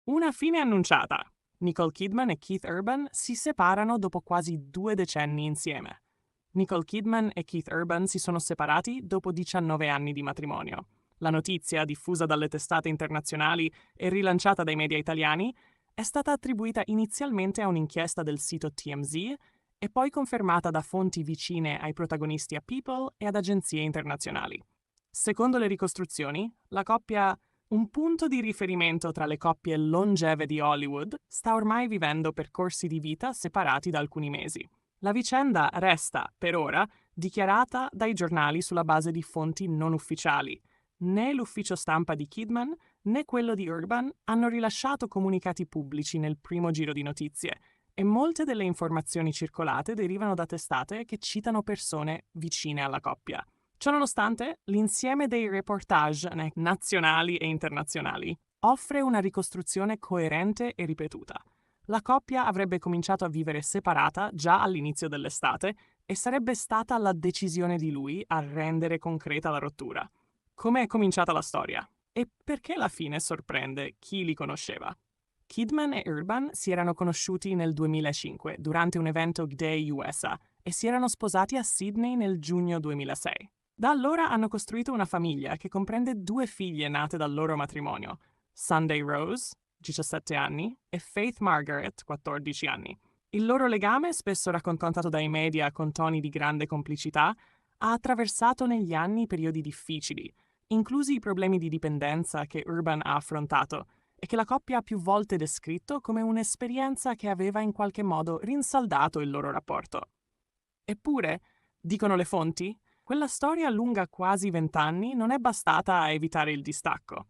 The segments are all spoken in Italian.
Una fine annunciata. Nicole Kidman e Keith Urban si separano dopo quasi 2 decenni insieme. Nicole Kidman e Keith Urban si sono separati dopo 19 anni di matrimonio. La notizia, diffusa dalle testate internazionali e rilanciata dai media italiani, è stata attribuita inizialmente a un'inchiesta del sito TMZ e poi confermata da fonti vicine ai protagonisti a People e ad agenzie internazionali. Secondo le ricostruzioni, la coppia, un punto di riferimento tra le coppie longeve di Hollywood, sta ormai vivendo percorsi di vita separati da alcuni mesi. La vicenda resta, per ora, dichiarata dai giornali sulla base di fonti non ufficiali. Né l'ufficio stampa di Kidman né quello di Urban hanno rilasciato comunicati pubblici nel primo giro di notizie e molte delle informazioni circolate derivano da testate che citano persone vicine alla coppia. Ciononostante, l'insieme dei reportage nazionali e internazionali offre una ricostruzione coerente e ripetuta. La coppia avrebbe cominciato a vivere separata già all'inizio dell'estate e sarebbe stata la decisione di lui a rendere concreta la rottura. Come è cominciata la storia? E perché la fine sorprende chi li conosceva? Kidman e Urban si erano conosciuti nel 2005 durante un evento Gday USA e si erano sposati a Sydney nel giugno 2006. Da allora hanno costruito una famiglia che comprende 2 figlie nate dal loro matrimonio, Sunday Rose, 17 anni, e Faith Margaret, 14 anni. Il loro legame, spesso raccontato dai media con toni di grande complicità, ha attraversato negli anni periodi difficili, inclusi i problemi di dipendenza che Urban ha affrontato e che la coppia ha più volte descritto come un'esperienza che aveva in qualche modo rinsaldato il loro rapporto. Eppure, dicono le fonti, quella storia lunga quasi 20 anni non è bastata a evitare il distacco.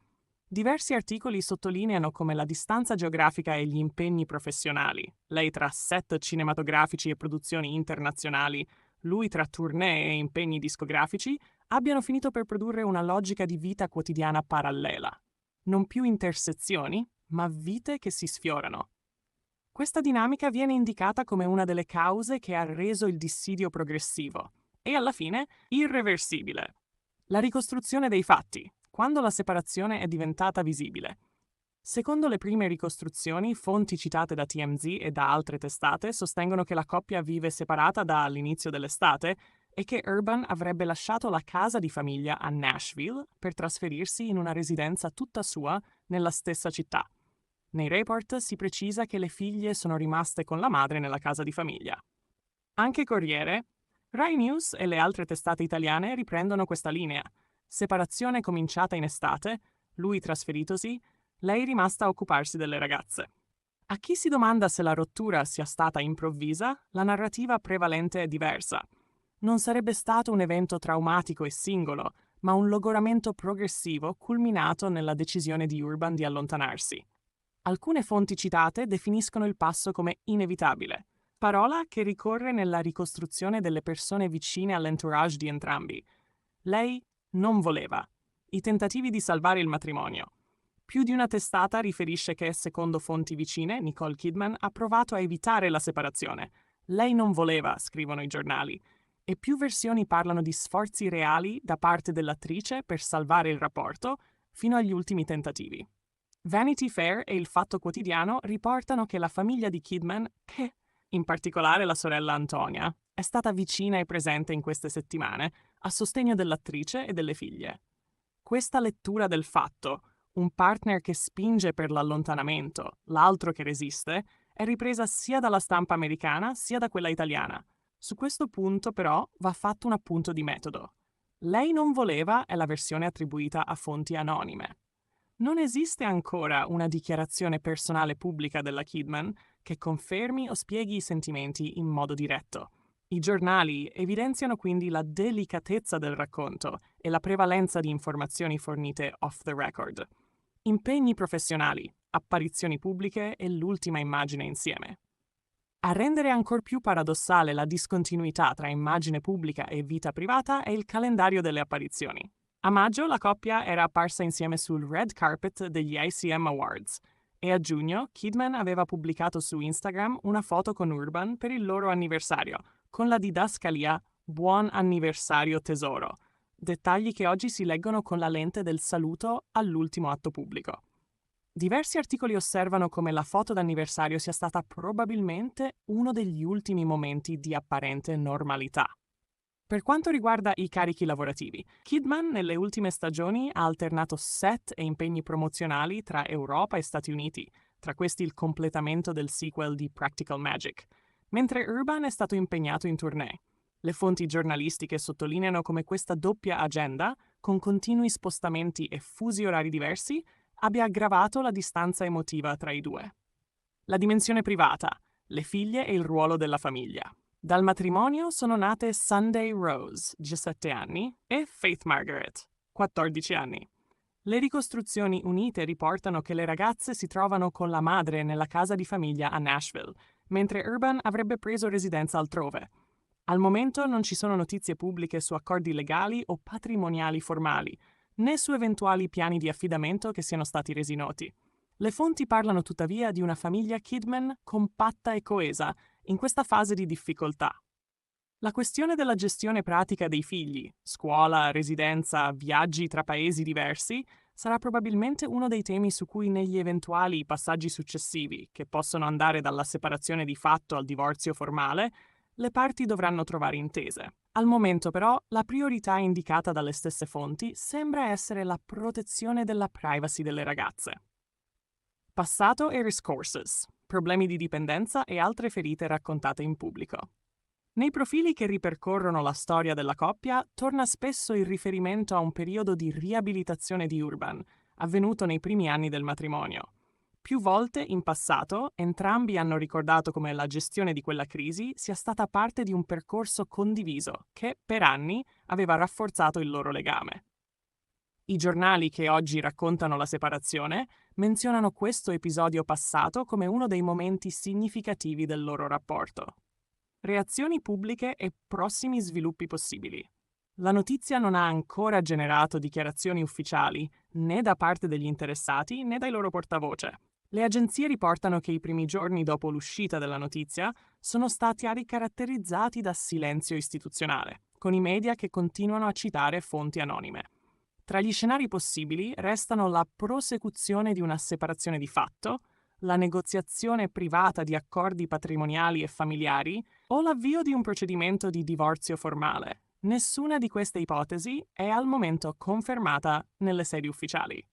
Diversi articoli sottolineano come la distanza geografica e gli impegni professionali, lei tra set cinematografici e produzioni internazionali, lui tra tournée e impegni discografici, abbiano finito per produrre una logica di vita quotidiana parallela. Non più intersezioni, ma vite che si sfiorano. Questa dinamica viene indicata come una delle cause che ha reso il dissidio progressivo e, alla fine, irreversibile. La ricostruzione dei fatti, quando la separazione è diventata visibile. Secondo le prime ricostruzioni, fonti citate da TMZ e da altre testate sostengono che la coppia vive separata dall'inizio dell'estate e che Urban avrebbe lasciato la casa di famiglia a Nashville per trasferirsi in una residenza tutta sua nella stessa città. Nei report si precisa che le figlie sono rimaste con la madre nella casa di famiglia. Anche Corriere, Rai News e le altre testate italiane riprendono questa linea. Separazione cominciata in estate, lui trasferitosi, lei rimasta a occuparsi delle ragazze. A chi si domanda se la rottura sia stata improvvisa, la narrativa prevalente è diversa. Non sarebbe stato un evento traumatico e singolo, ma un logoramento progressivo culminato nella decisione di Urban di allontanarsi. Alcune fonti citate definiscono il passo come inevitabile, parola che ricorre nella ricostruzione delle persone vicine all'entourage di entrambi. Lei non voleva. I tentativi di salvare il matrimonio. Più di una testata riferisce che, secondo fonti vicine, Nicole Kidman ha provato a evitare la separazione. Lei non voleva, scrivono i giornali. E più versioni parlano di sforzi reali da parte dell'attrice per salvare il rapporto, fino agli ultimi tentativi. Vanity Fair e il Fatto Quotidiano riportano che la famiglia di Kidman, che, in particolare la sorella Antonia, è stata vicina e presente in queste settimane a sostegno dell'attrice e delle figlie. Questa lettura del fatto, un partner che spinge per l'allontanamento, l'altro che resiste, è ripresa sia dalla stampa americana sia da quella italiana. Su questo punto, però, va fatto un appunto di metodo. Lei non voleva è la versione attribuita a fonti anonime. Non esiste ancora una dichiarazione personale pubblica della Kidman che confermi o spieghi i sentimenti in modo diretto. I giornali evidenziano quindi la delicatezza del racconto e la prevalenza di informazioni fornite off the record. Impegni professionali, apparizioni pubbliche e l'ultima immagine insieme. A rendere ancor più paradossale la discontinuità tra immagine pubblica e vita privata è il calendario delle apparizioni. A maggio la coppia era apparsa insieme sul red carpet degli ICM Awards e a giugno Kidman aveva pubblicato su Instagram una foto con Urban per il loro anniversario, con la didascalia "Buon anniversario tesoro", dettagli che oggi si leggono con la lente del saluto all'ultimo atto pubblico. Diversi articoli osservano come la foto d'anniversario sia stata probabilmente uno degli ultimi momenti di apparente normalità. Per quanto riguarda i carichi lavorativi, Kidman nelle ultime stagioni ha alternato set e impegni promozionali tra Europa e Stati Uniti, tra questi il completamento del sequel di Practical Magic, mentre Urban è stato impegnato in tournée. Le fonti giornalistiche sottolineano come questa doppia agenda, con continui spostamenti e fusi orari diversi, abbia aggravato la distanza emotiva tra i due. La dimensione privata, le figlie e il ruolo della famiglia. Dal matrimonio sono nate Sunday Rose, 17 anni, e Faith Margaret, 14 anni. Le ricostruzioni unite riportano che le ragazze si trovano con la madre nella casa di famiglia a Nashville, mentre Urban avrebbe preso residenza altrove. Al momento non ci sono notizie pubbliche su accordi legali o patrimoniali formali, né su eventuali piani di affidamento che siano stati resi noti. Le fonti parlano tuttavia di una famiglia Kidman compatta e coesa in questa fase di difficoltà. La questione della gestione pratica dei figli, scuola, residenza, viaggi tra paesi diversi, sarà probabilmente uno dei temi su cui negli eventuali passaggi successivi, che possono andare dalla separazione di fatto al divorzio formale, le parti dovranno trovare intese. Al momento però la priorità indicata dalle stesse fonti sembra essere la protezione della privacy delle ragazze. Passato e riscourses, problemi di dipendenza e altre ferite raccontate in pubblico. Nei profili che ripercorrono la storia della coppia torna spesso il riferimento a un periodo di riabilitazione di Urban, avvenuto nei primi anni del matrimonio. Più volte in passato entrambi hanno ricordato come la gestione di quella crisi sia stata parte di un percorso condiviso che, per anni, aveva rafforzato il loro legame. I giornali che oggi raccontano la separazione menzionano questo episodio passato come uno dei momenti significativi del loro rapporto. Reazioni pubbliche e prossimi sviluppi possibili. La notizia non ha ancora generato dichiarazioni ufficiali né da parte degli interessati né dai loro portavoce. Le agenzie riportano che i primi giorni dopo l'uscita della notizia sono stati caratterizzati da silenzio istituzionale, con i media che continuano a citare fonti anonime. Tra gli scenari possibili restano la prosecuzione di una separazione di fatto, la negoziazione privata di accordi patrimoniali e familiari o l'avvio di un procedimento di divorzio formale. Nessuna di queste ipotesi è al momento confermata nelle sedi ufficiali.